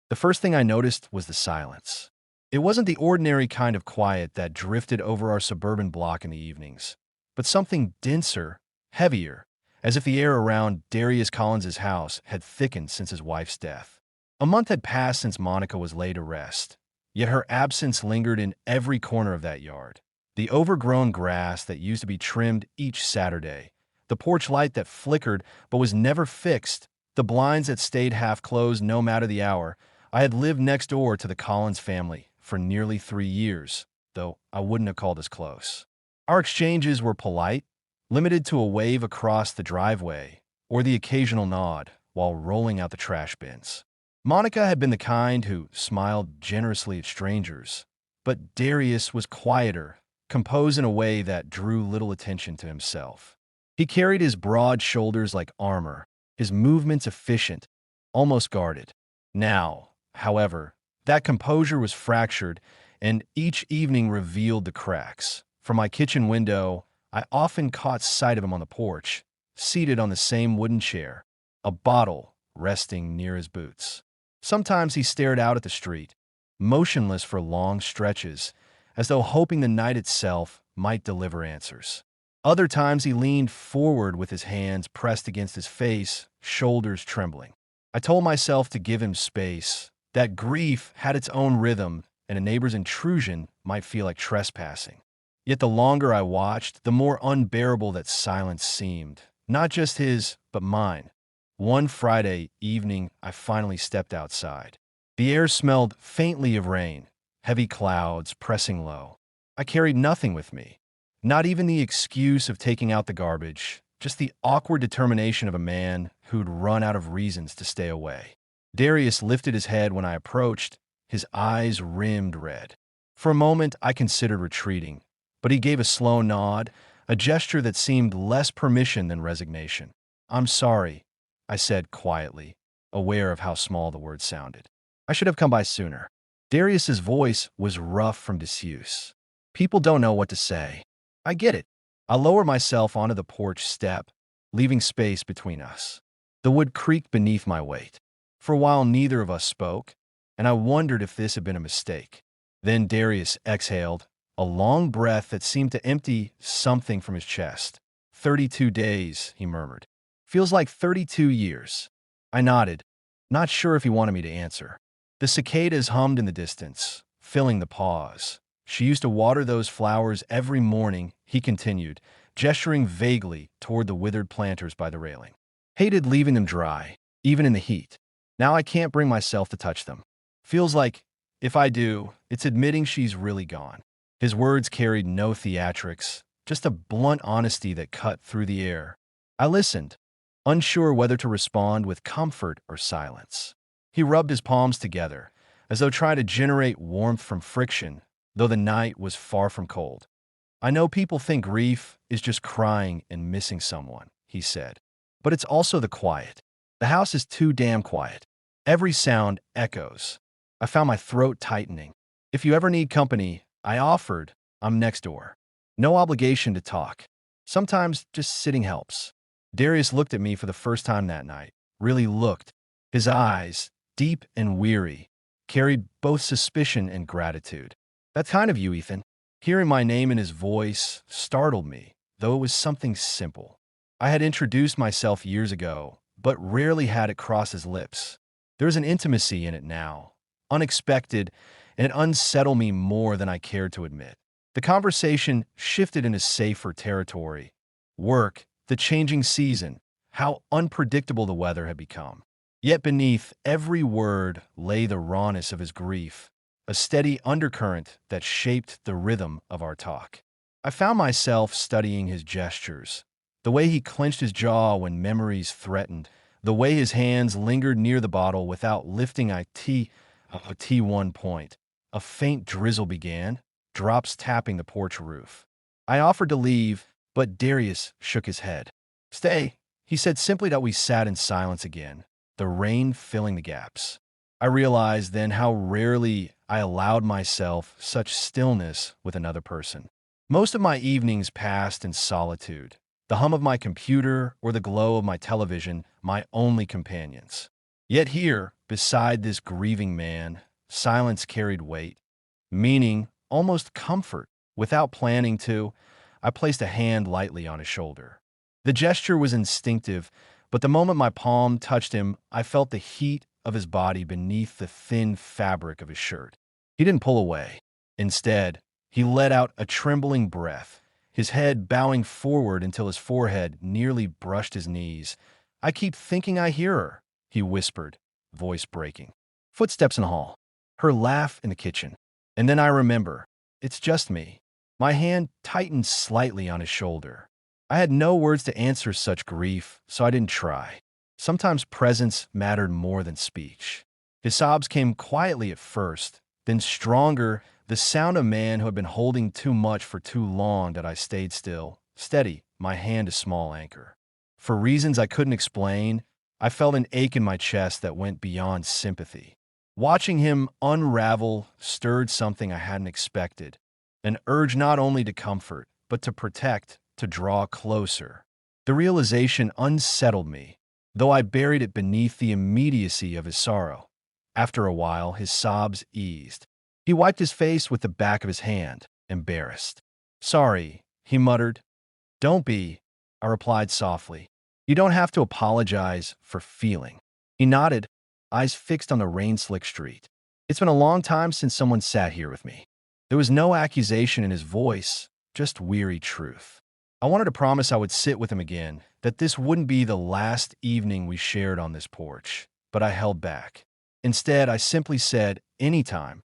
The first thing I noticed was the silence. It wasn't the ordinary kind of quiet that drifted over our suburban block in the evenings, but something denser, heavier, as if the air around Darius Collins's house had thickened since his wife's death. A month had passed since Monica was laid to rest, yet her absence lingered in every corner of that yard. The overgrown grass that used to be trimmed each Saturday, the porch light that flickered but was never fixed, the blinds that stayed half closed no matter the hour. I had lived next door to the Collins family for nearly 3 years, though I wouldn't have called us close. Our exchanges were polite, limited to a wave across the driveway or the occasional nod while rolling out the trash bins. Monica had been the kind who smiled generously at strangers, but Darius was quieter, composed in a way that drew little attention to himself. He carried his broad shoulders like armor, his movements efficient, almost guarded. Now, however, that composure was fractured, and each evening revealed the cracks. From my kitchen window, I often caught sight of him on the porch, seated on the same wooden chair, a bottle resting near his boots. Sometimes he stared out at the street, motionless for long stretches, as though hoping the night itself might deliver answers. Other times he leaned forward with his hands pressed against his face, shoulders trembling. I told myself to give him space, that grief had its own rhythm, and a neighbor's intrusion might feel like trespassing. Yet the longer I watched, the more unbearable that silence seemed, not just his, but mine. One Friday evening, I finally stepped outside. The air smelled faintly of rain, heavy clouds pressing low. I carried nothing with me, not even the excuse of taking out the garbage, just the awkward determination of a man who'd run out of reasons to stay away. Darius lifted his head when I approached, his eyes rimmed red. For a moment, I considered retreating, but he gave a slow nod, a gesture that seemed less permission than resignation. "I'm sorry," I said quietly, aware of how small the words sounded. "I should have come by sooner." Darius's voice was rough from disuse. "People don't know what to say. I get it." I lowered myself onto the porch step, leaving space between us. The wood creaked beneath my weight. For a while, neither of us spoke, and I wondered if this had been a mistake. Then Darius exhaled, a long breath that seemed to empty something from his chest. 32 days, he murmured. "Feels like 32 years. I nodded, not sure if he wanted me to answer. The cicadas hummed in the distance, filling the pause. "She used to water those flowers every morning," he continued, gesturing vaguely toward the withered planters by the railing. "Hated leaving them dry, even in the heat. Now I can't bring myself to touch them. Feels like, if I do, it's admitting she's really gone." His words carried no theatrics, just a blunt honesty that cut through the air. I listened, unsure whether to respond with comfort or silence. He rubbed his palms together, as though trying to generate warmth from friction, though the night was far from cold. "I know people think grief is just crying and missing someone," he said. "But it's also the quiet. The house is too damn quiet. Every sound echoes." I found my throat tightening. "If you ever need company," I offered, "I'm next door. No obligation to talk. Sometimes just sitting helps." Darius looked at me for the first time that night, really looked. His eyes, deep and weary, carried both suspicion and gratitude. "That's kind of you, Ethan." Hearing my name in his voice startled me, though it was something simple. I had introduced myself years ago, but rarely had it cross his lips. There was an intimacy in it now, unexpected, and it unsettled me more than I cared to admit. The conversation shifted into safer territory. Work, the changing season, how unpredictable the weather had become. Yet beneath every word lay the rawness of his grief, a steady undercurrent that shaped the rhythm of our talk. I found myself studying his gestures, the way he clenched his jaw when memories threatened, the way his hands lingered near the bottle without lifting a T1 point. A faint drizzle began, drops tapping the porch roof. I offered to leave, but Darius shook his head. "Stay," he said simply that we sat in silence again, the rain filling the gaps. I realized then how rarely I allowed myself such stillness with another person. Most of my evenings passed in solitude, the hum of my computer or the glow of my television my only companions. Yet here, beside this grieving man, silence carried weight, meaning, almost comfort. Without planning to, I placed a hand lightly on his shoulder. The gesture was instinctive, but the moment my palm touched him, I felt the heat of his body beneath the thin fabric of his shirt. He didn't pull away. Instead, he let out a trembling breath, his head bowing forward until his forehead nearly brushed his knees. "I keep thinking I hear her," he whispered, voice breaking. Footsteps in the hall. Her laugh in the kitchen. And then I remember, it's just me. My hand tightened slightly on his shoulder. I had no words to answer such grief, so I didn't try. Sometimes presence mattered more than speech. His sobs came quietly at first, then stronger, the sound of a man who had been holding too much for too long. That I stayed still, steady, my hand a small anchor. For reasons I couldn't explain, I felt an ache in my chest that went beyond sympathy. Watching him unravel stirred something I hadn't expected, an urge not only to comfort, but to protect, to draw closer. The realization unsettled me, though I buried it beneath the immediacy of his sorrow. After a while, his sobs eased. He wiped his face with the back of his hand, embarrassed. "Sorry," he muttered. "Don't be," I replied softly. "You don't have to apologize for feeling." He nodded, eyes fixed on the rain-slick street. "It's been a long time since someone sat here with me." There was no accusation in his voice, just weary truth. I wanted to promise I would sit with him again, that this wouldn't be the last evening we shared on this porch, but I held back. Instead, I simply said, "Anytime."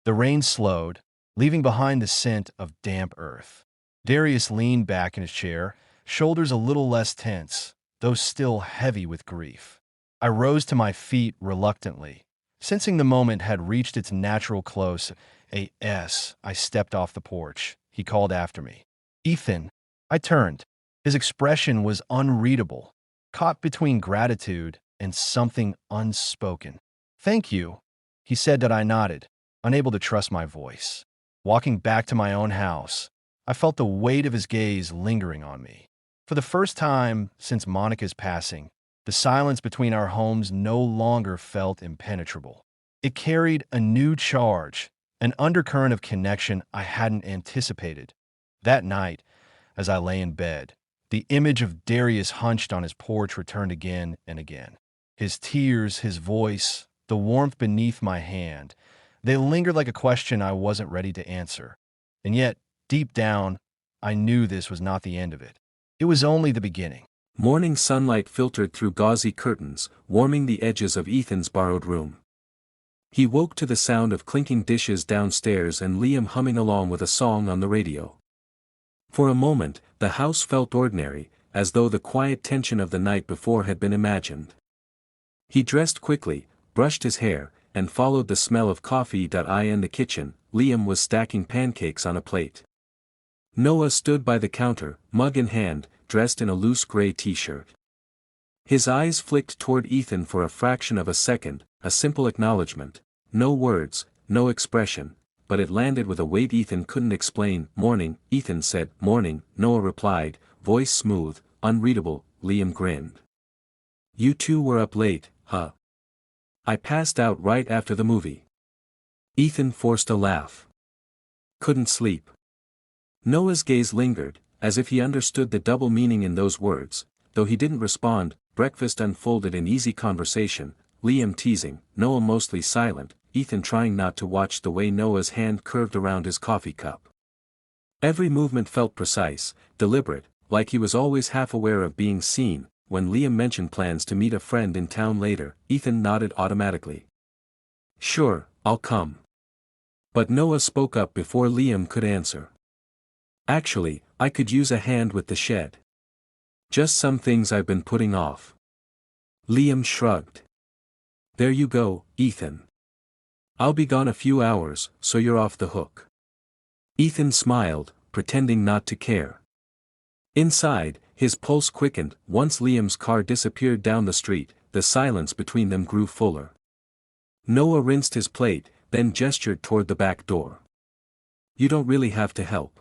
The rain slowed, leaving behind the scent of damp earth. Darius leaned back in his chair, shoulders a little less tense, though still heavy with grief. I rose to my feet reluctantly, sensing the moment had reached its natural close. I stepped off the porch. He called after me. "Ethan." I turned. His expression was unreadable, caught between gratitude and something unspoken. "Thank you," he said. That I nodded, unable to trust my voice. Walking back to my own house, I felt the weight of his gaze lingering on me. For the first time since Monica's passing, the silence between our homes no longer felt impenetrable. It carried a new charge, an undercurrent of connection I hadn't anticipated. That night, as I lay in bed, the image of Darius hunched on his porch returned again and again. His tears, his voice, the warmth beneath my hand, they lingered like a question I wasn't ready to answer. And yet, deep down, I knew this was not the end of it. It was only the beginning. Morning sunlight filtered through gauzy curtains, warming the edges of Ethan's borrowed room. He woke to the sound of clinking dishes downstairs and Liam humming along with a song on the radio. For a moment, the house felt ordinary, as though the quiet tension of the night before had been imagined. He dressed quickly, brushed his hair, and followed the smell of coffee. In the kitchen, Liam was stacking pancakes on a plate. Noah stood by the counter, mug in hand, dressed in a loose gray t-shirt. His eyes flicked toward Ethan for a fraction of a second, a simple acknowledgement. No words, no expression, but it landed with a weight Ethan couldn't explain. "Morning," Ethan said. "Morning," Noah replied, voice smooth, unreadable. Liam grinned. "You two were up late, huh?" "I passed out right after the movie." Ethan forced a laugh. "Couldn't sleep." Noah's gaze lingered, as if he understood the double meaning in those words, though he didn't respond. Breakfast unfolded in easy conversation, Liam teasing, Noah mostly silent, Ethan trying not to watch the way Noah's hand curved around his coffee cup. Every movement felt precise, deliberate, like he was always half aware of being seen. When Liam mentioned plans to meet a friend in town later, Ethan nodded automatically. "Sure, I'll come." But Noah spoke up before Liam could answer. "Actually, I could use a hand with the shed. Just some things I've been putting off." Liam shrugged. "There you go, Ethan. I'll be gone a few hours, so you're off the hook." Ethan smiled, pretending not to care. Inside, his pulse quickened. Once Liam's car disappeared down the street, the silence between them grew fuller. Noah rinsed his plate, then gestured toward the back door. "You don't really have to help.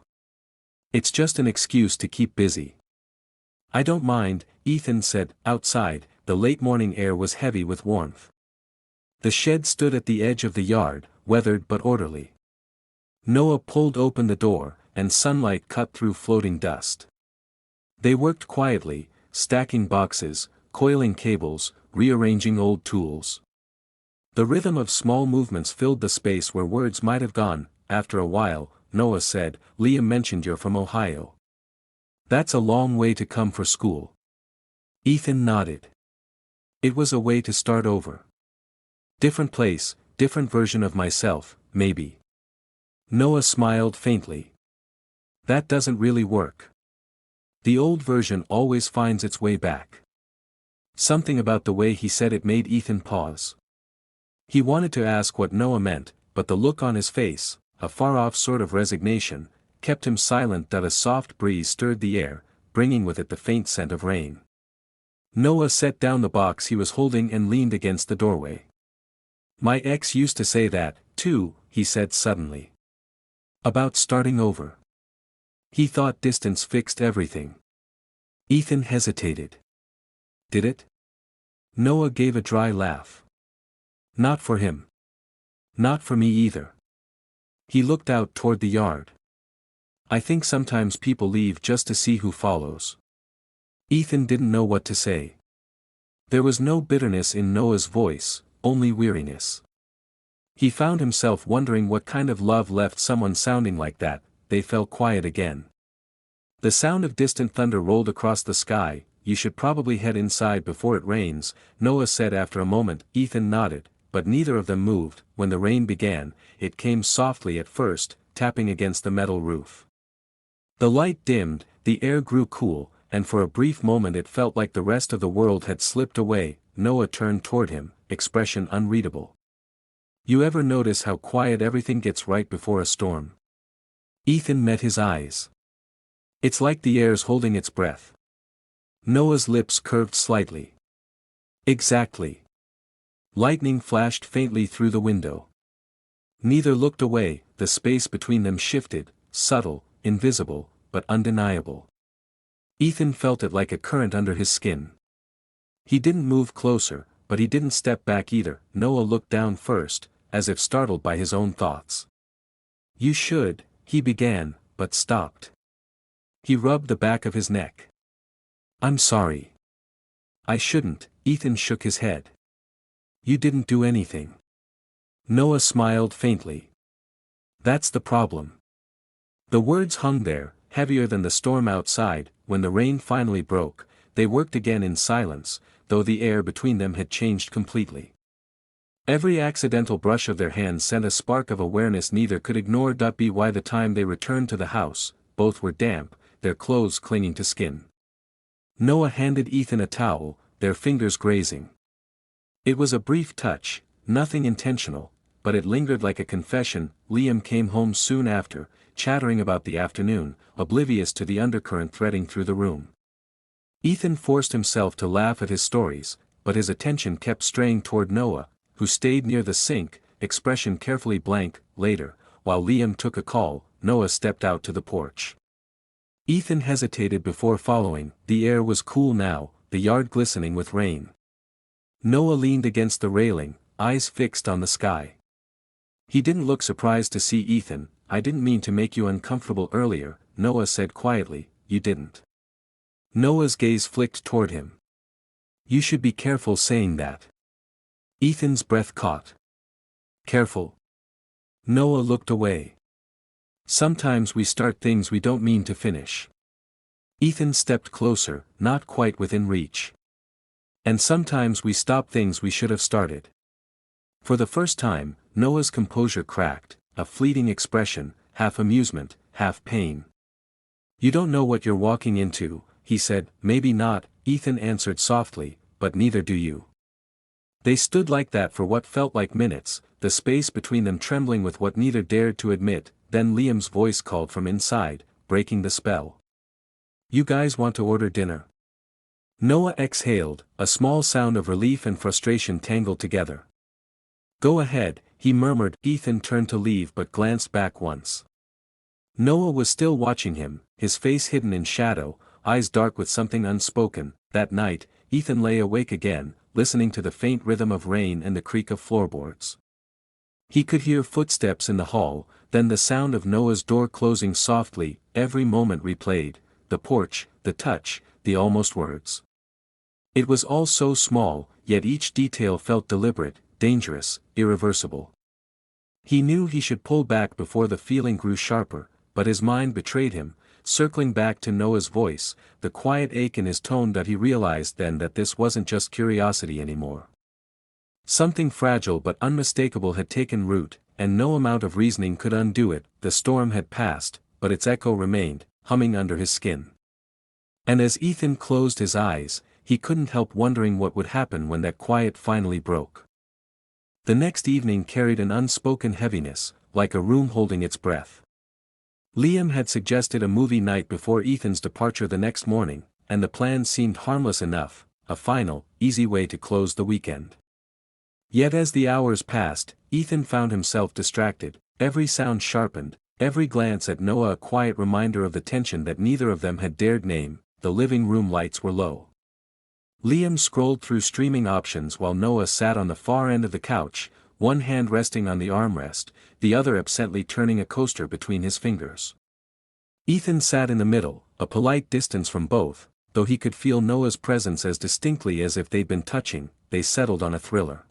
It's just an excuse to keep busy." "I don't mind," Ethan said. Outside, the late morning air was heavy with warmth. The shed stood at the edge of the yard, weathered but orderly. Noah pulled open the door, and sunlight cut through floating dust. They worked quietly, stacking boxes, coiling cables, rearranging old tools. The rhythm of small movements filled the space where words might have gone. After a while, Noah said, "Liam mentioned you're from Ohio. That's a long way to come for school." Ethan nodded. It was a way to start over. Different place, different version of myself, maybe. Noah smiled faintly. That doesn't really work. The old version always finds its way back. Something about the way he said it made Ethan pause. He wanted to ask what Noah meant, but the look on his face, a far-off sort of resignation, kept him silent. That a soft breeze stirred the air, bringing with it the faint scent of rain. Noah set down the box he was holding and leaned against the doorway. "My ex used to say that, too," he said suddenly. "About starting over. He thought distance fixed everything." Ethan hesitated. "Did it?" Noah gave a dry laugh. "Not for him. Not for me either." He looked out toward the yard. "I think sometimes people leave just to see who follows." Ethan didn't know what to say. There was no bitterness in Noah's voice, only weariness. He found himself wondering what kind of love left someone sounding like that. They fell quiet again. The sound of distant thunder rolled across the sky. "You should probably head inside before it rains," Noah said after a moment. Ethan nodded, but neither of them moved. When the rain began, it came softly at first, tapping against the metal roof. The light dimmed, the air grew cool, and for a brief moment it felt like the rest of the world had slipped away. Noah turned toward him, expression unreadable. "You ever notice how quiet everything gets right before a storm?" Ethan met his eyes. "It's like the air's holding its breath." Noah's lips curved slightly. "Exactly." Lightning flashed faintly through the window. Neither looked away. The space between them shifted, subtle, invisible, but undeniable. Ethan felt it like a current under his skin. He didn't move closer, but he didn't step back either. Noah looked down first, as if startled by his own thoughts. "You should," he began, but stopped. He rubbed the back of his neck. "I'm sorry." "I shouldn't," Ethan shook his head. "You didn't do anything." Noah smiled faintly. "That's the problem." The words hung there, heavier than the storm outside. When the rain finally broke, they worked again in silence, though the air between them had changed completely. Every accidental brush of their hands sent a spark of awareness neither could ignore. By the time they returned to the house, both were damp, their clothes clinging to skin. Noah handed Ethan a towel, their fingers grazing. It was a brief touch, nothing intentional, but it lingered like a confession. Liam came home soon after, chattering about the afternoon, oblivious to the undercurrent threading through the room. Ethan forced himself to laugh at his stories, but his attention kept straying toward Noah, who stayed near the sink, expression carefully blank. Later, while Liam took a call, Noah stepped out to the porch. Ethan hesitated before following. The air was cool now, the yard glistening with rain. Noah leaned against the railing, eyes fixed on the sky. He didn't look surprised to see Ethan. "I didn't mean to make you uncomfortable earlier," Noah said quietly. "You didn't." Noah's gaze flicked toward him. "You should be careful saying that." Ethan's breath caught. "Careful?" Noah looked away. "Sometimes we start things we don't mean to finish." Ethan stepped closer, not quite within reach. "And sometimes we stop things we should have started." For the first time, Noah's composure cracked, a fleeting expression, half amusement, half pain. "You don't know what you're walking into," he said. "Maybe not," Ethan answered softly, "but neither do you." They stood like that for what felt like minutes, the space between them trembling with what neither dared to admit. Then Liam's voice called from inside, breaking the spell. "You guys want to order dinner?" Noah exhaled, a small sound of relief and frustration tangled together. "Go ahead," he murmured. Ethan turned to leave but glanced back once. Noah was still watching him, his face hidden in shadow, eyes dark with something unspoken. That night, Ethan lay awake again, listening to the faint rhythm of rain and the creak of floorboards. He could hear footsteps in the hall, then the sound of Noah's door closing softly, every moment replayed, the porch, the touch, the almost words. It was all so small, yet each detail felt deliberate, dangerous, irreversible. He knew he should pull back before the feeling grew sharper, but his mind betrayed him, circling back to Noah's voice, the quiet ache in his tone that he realized then that this wasn't just curiosity anymore. Something fragile but unmistakable had taken root, and no amount of reasoning could undo it. The storm had passed, but its echo remained, humming under his skin. And as Ethan closed his eyes, he couldn't help wondering what would happen when that quiet finally broke. The next evening carried an unspoken heaviness, like a room holding its breath. Liam had suggested a movie night before Ethan's departure the next morning, and the plan seemed harmless enough, a final, easy way to close the weekend. Yet as the hours passed, Ethan found himself distracted, every sound sharpened, every glance at Noah a quiet reminder of the tension that neither of them had dared name. The living room lights were low. Liam scrolled through streaming options while Noah sat on the far end of the couch, one hand resting on the armrest, the other absently turning a coaster between his fingers. Ethan sat in the middle, a polite distance from both, though he could feel Noah's presence as distinctly as if they'd been touching. They settled on a thriller.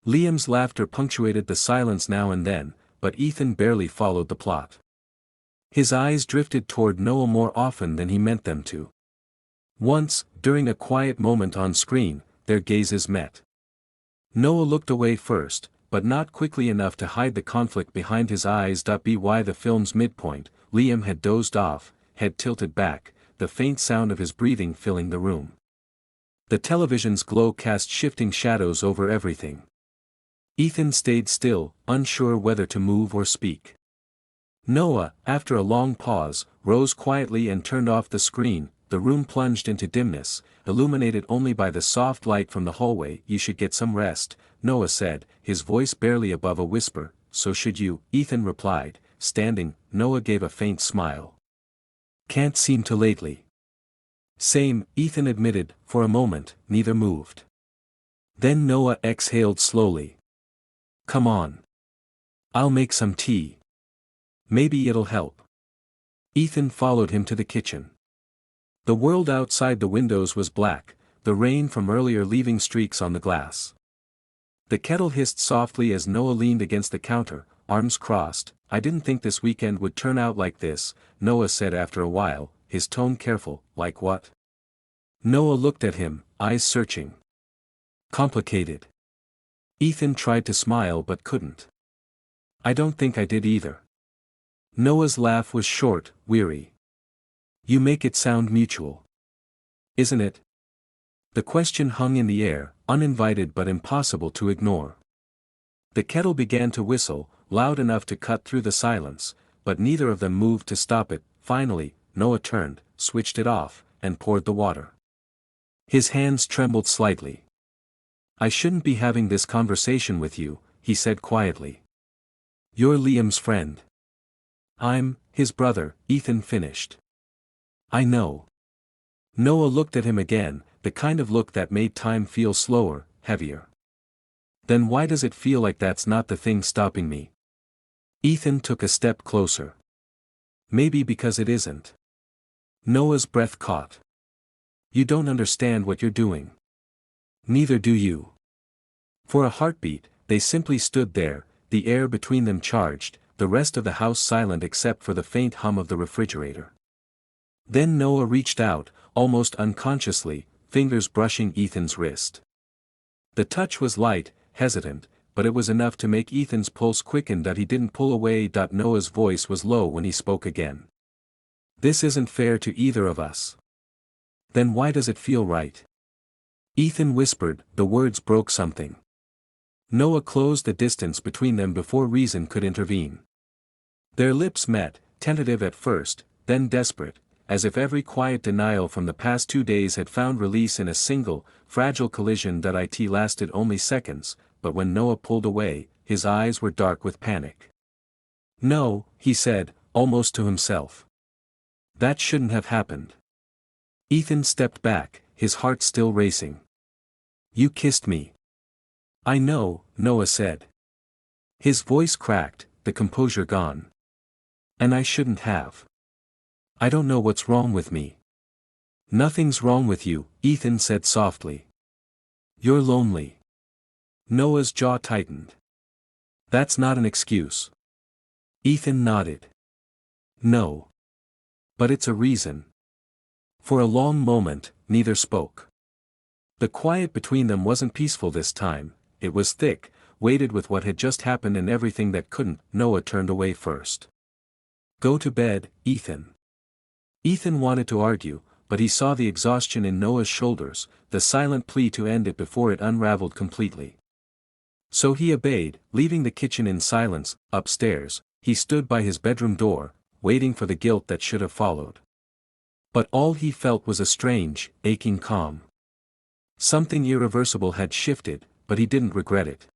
Liam's laughter punctuated the silence now and then, but Ethan barely followed the plot. His eyes drifted toward Noah more often than he meant them to. Once, during a quiet moment on screen, their gazes met. Noah looked away first, but not quickly enough to hide the conflict behind his eyes. By the film's midpoint, Liam had dozed off, head tilted back, the faint sound of his breathing filling the room. The television's glow cast shifting shadows over everything. Ethan stayed still, unsure whether to move or speak. Noah, after a long pause, rose quietly and turned off the screen. The room plunged into dimness, illuminated only by the soft light from the hallway. "You should get some rest," Noah said, his voice barely above a whisper. "So should you," Ethan replied, standing. Noah gave a faint smile. "Can't seem to lately." "Same," Ethan admitted. For a moment, neither moved. Then Noah exhaled slowly. "Come on. I'll make some tea. Maybe it'll help." Ethan followed him to the kitchen. The world outside the windows was black, the rain from earlier leaving streaks on the glass. The kettle hissed softly as Noah leaned against the counter, arms crossed. "I didn't think this weekend would turn out like this," Noah said after a while, his tone careful. "Like what?" Noah looked at him, eyes searching. "Complicated." Ethan tried to smile but couldn't. "I don't think I did either." Noah's laugh was short, weary. "You make it sound mutual. Isn't it?" The question hung in the air, uninvited but impossible to ignore. The kettle began to whistle, loud enough to cut through the silence, but neither of them moved to stop it. Finally, Noah turned, switched it off, and poured the water. His hands trembled slightly. "I shouldn't be having this conversation with you," he said quietly. "You're Liam's friend." "I'm his brother," Ethan finished. "I know." Noah looked at him again, the kind of look that made time feel slower, heavier. "Then why does it feel like that's not the thing stopping me?" Ethan took a step closer. "Maybe because it isn't." Noah's breath caught. "You don't understand what you're doing." "Neither do you." For a heartbeat, they simply stood there, the air between them charged, the rest of the house silent except for the faint hum of the refrigerator. Then Noah reached out, almost unconsciously, fingers brushing Ethan's wrist. The touch was light, hesitant, but it was enough to make Ethan's pulse quicken that he didn't pull away. Noah's voice was low when he spoke again. "This isn't fair to either of us." "Then why does it feel right?" Ethan whispered. The words broke something. Noah closed the distance between them before reason could intervene. Their lips met, tentative at first, then desperate, as if every quiet denial from the past 2 days had found release in a single, fragile collision that lasted only seconds, but when Noah pulled away, his eyes were dark with panic. "No," he said, almost to himself. "That shouldn't have happened." Ethan stepped back, his heart still racing. "You kissed me." "I know," Noah said. His voice cracked, the composure gone. "And I shouldn't have. I don't know what's wrong with me." "Nothing's wrong with you," Ethan said softly. "You're lonely." Noah's jaw tightened. "That's not an excuse." Ethan nodded. "No. But it's a reason." For a long moment, neither spoke. The quiet between them wasn't peaceful this time, it was thick, weighted with what had just happened and everything that couldn't. Noah turned away first. "Go to bed, Ethan." Ethan wanted to argue, but he saw the exhaustion in Noah's shoulders, the silent plea to end it before it unraveled completely. So he obeyed, leaving the kitchen in silence. Upstairs, he stood by his bedroom door, waiting for the guilt that should have followed. But all he felt was a strange, aching calm. Something irreversible had shifted, but he didn't regret it.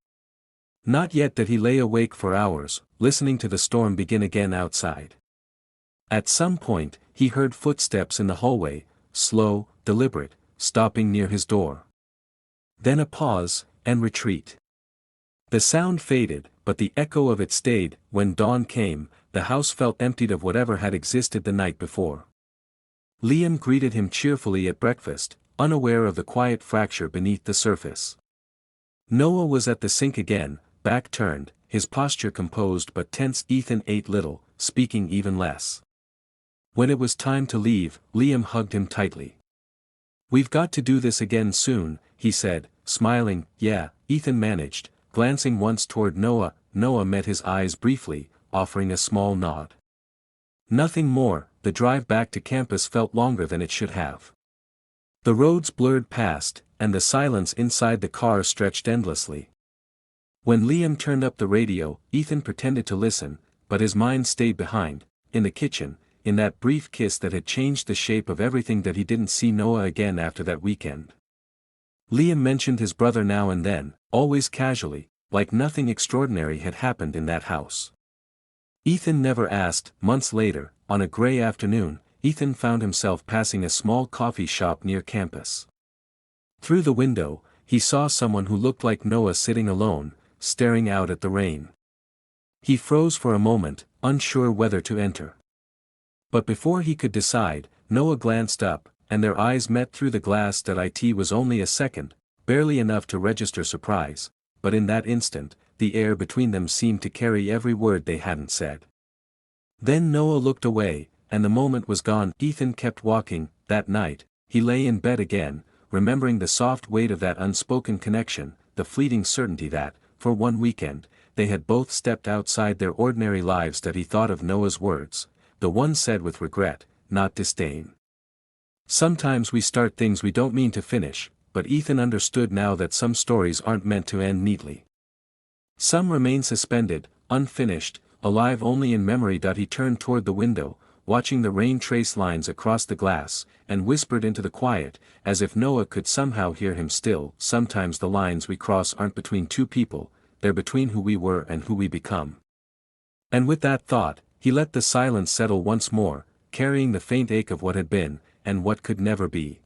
Not yet that he lay awake for hours, listening to the storm begin again outside. At some point, he heard footsteps in the hallway, slow, deliberate, stopping near his door. Then a pause, and retreat. The sound faded, but the echo of it stayed. When dawn came, the house felt emptied of whatever had existed the night before. Liam greeted him cheerfully at breakfast, unaware of the quiet fracture beneath the surface. Noah was at the sink again, back turned, his posture composed but tense. Ethan ate little, speaking even less. When it was time to leave, Liam hugged him tightly. "We've got to do this again soon," he said, smiling. "Yeah," Ethan managed, glancing once toward Noah. Noah met his eyes briefly, offering a small nod. Nothing more. The drive back to campus felt longer than it should have. The roads blurred past, and the silence inside the car stretched endlessly. When Liam turned up the radio, Ethan pretended to listen, but his mind stayed behind, in the kitchen, in that brief kiss that had changed the shape of everything. That he didn't see Noah again after that weekend. Liam mentioned his brother now and then, always casually, like nothing extraordinary had happened in that house. Ethan never asked. Months later, on a gray afternoon, Ethan found himself passing a small coffee shop near campus. Through the window, he saw someone who looked like Noah sitting alone, staring out at the rain. He froze for a moment, unsure whether to enter. But before he could decide, Noah glanced up, and their eyes met through the glass. It was only a second, barely enough to register surprise, but in that instant, the air between them seemed to carry every word they hadn't said. Then Noah looked away, and the moment was gone. Ethan kept walking. That night, he lay in bed again, remembering the soft weight of that unspoken connection, the fleeting certainty that, for one weekend, they had both stepped outside their ordinary lives. That he thought of Noah's words, the one said with regret, not disdain. "Sometimes we start things we don't mean to finish," but Ethan understood now that some stories aren't meant to end neatly. Some remain suspended, unfinished, alive only in memory. He turned toward the window, watching the rain trace lines across the glass, and whispered into the quiet, as if Noah could somehow hear him still. "Sometimes the lines we cross aren't between two people, they're between who we were and who we become." And with that thought, he let the silence settle once more, carrying the faint ache of what had been, and what could never be.